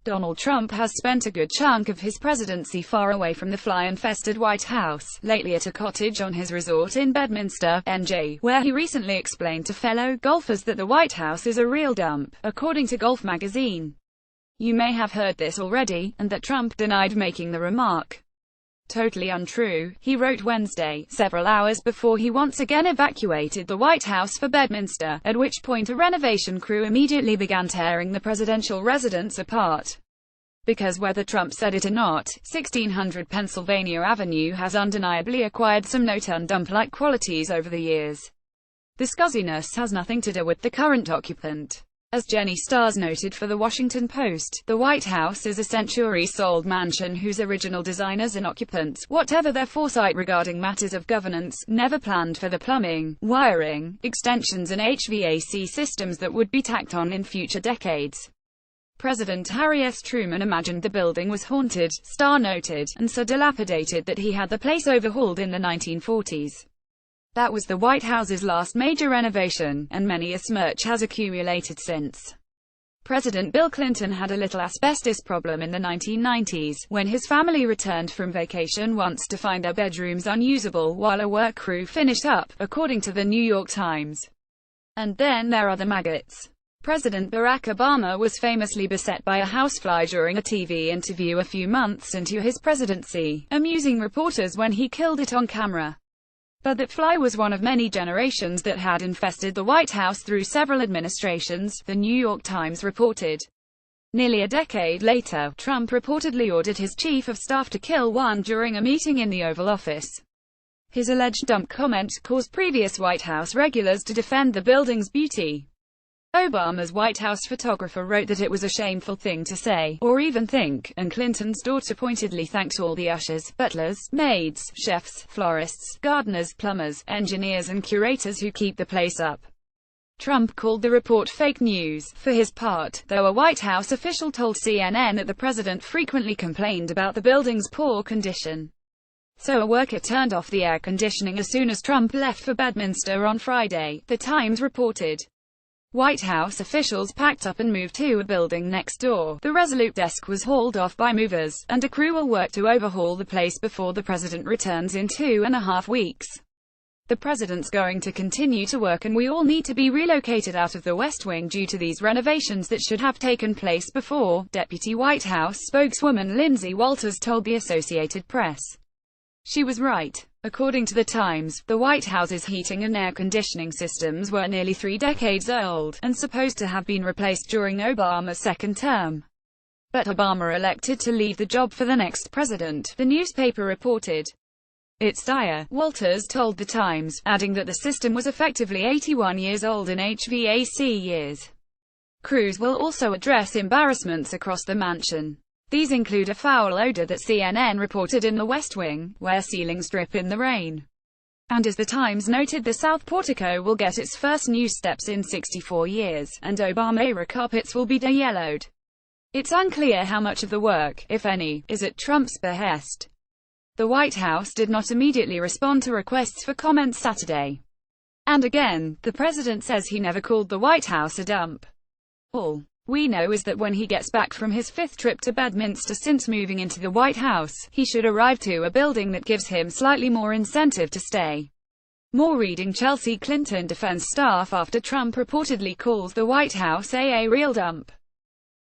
Donald Trump has spent a good chunk of his presidency far away from the fly-infested White House, lately at a cottage on his resort in Bedminster, NJ, where he recently explained to fellow golfers that the White House is a real dump, according to Golf magazine. You may have heard this already, and that Trump denied making the remark. Totally untrue, he wrote Wednesday, several hours before he once again evacuated the White House for Bedminster, at which point a renovation crew immediately began tearing the presidential residence apart. Because whether Trump said it or not, 1600 Pennsylvania Avenue has undeniably acquired some no-turn-dump-like qualities over the years. The scuzziness has nothing to do with the current occupant. As Jenny Stars noted for The Washington Post, the White House is a centuries-old mansion whose original designers and occupants, whatever their foresight regarding matters of governance, never planned for the plumbing, wiring, extensions and HVAC systems that would be tacked on in future decades. President Harry S. Truman imagined the building was haunted, Starr noted, and so dilapidated that he had the place overhauled in the 1940s. That was the White House's last major renovation, and many a smirch has accumulated since. President Bill Clinton had a little asbestos problem in the 1990s, when his family returned from vacation once to find their bedrooms unusable while a work crew finished up, according to the New York Times. And then there are the maggots. President Barack Obama was famously beset by a housefly during a TV interview a few months into his presidency, amusing reporters when he killed it on camera. But that fly was one of many generations that had infested the White House through several administrations, the New York Times reported. Nearly a decade later, Trump reportedly ordered his chief of staff to kill one during a meeting in the Oval Office. His alleged dump comment caused previous White House regulars to defend the building's beauty. Obama's White House photographer wrote that it was a shameful thing to say, or even think, and Clinton's daughter pointedly thanked all the ushers, butlers, maids, chefs, florists, gardeners, plumbers, engineers and curators who keep the place up. Trump called the report fake news. For his part, though, a White House official told CNN that the president frequently complained about the building's poor condition. So a worker turned off the air conditioning as soon as Trump left for Bedminster on Friday, the Times reported. White House officials packed up and moved to a building next door. The Resolute desk was hauled off by movers, and a crew will work to overhaul the place before the president returns in 2.5 weeks. The president's going to continue to work and we all need to be relocated out of the West Wing due to these renovations that should have taken place before, Deputy White House spokeswoman Lindsay Walters told the Associated Press. She was right. According to the Times, the White House's heating and air conditioning systems were nearly 3 decades old, and supposed to have been replaced during Obama's second term. But Obama elected to leave the job for the next president, the newspaper reported. It's dire, Walters told the Times, adding that the system was effectively 81 years old in HVAC years. Crews will also address embarrassments across the mansion. These include a foul odor that CNN reported in the West Wing, where ceilings drip in the rain. And as the Times noted, the South Portico will get its first new steps in 64 years, and Obama-era carpets will be de-yellowed. It's unclear how much of the work, if any, is at Trump's behest. The White House did not immediately respond to requests for comments Saturday. And again, the president says he never called the White House a dump. All we know is that when he gets back from his 5th trip to Bedminster since moving into the White House, he should arrive to a building that gives him slightly more incentive to stay. More reading: Chelsea Clinton defends staff after Trump reportedly calls the White House a real dump.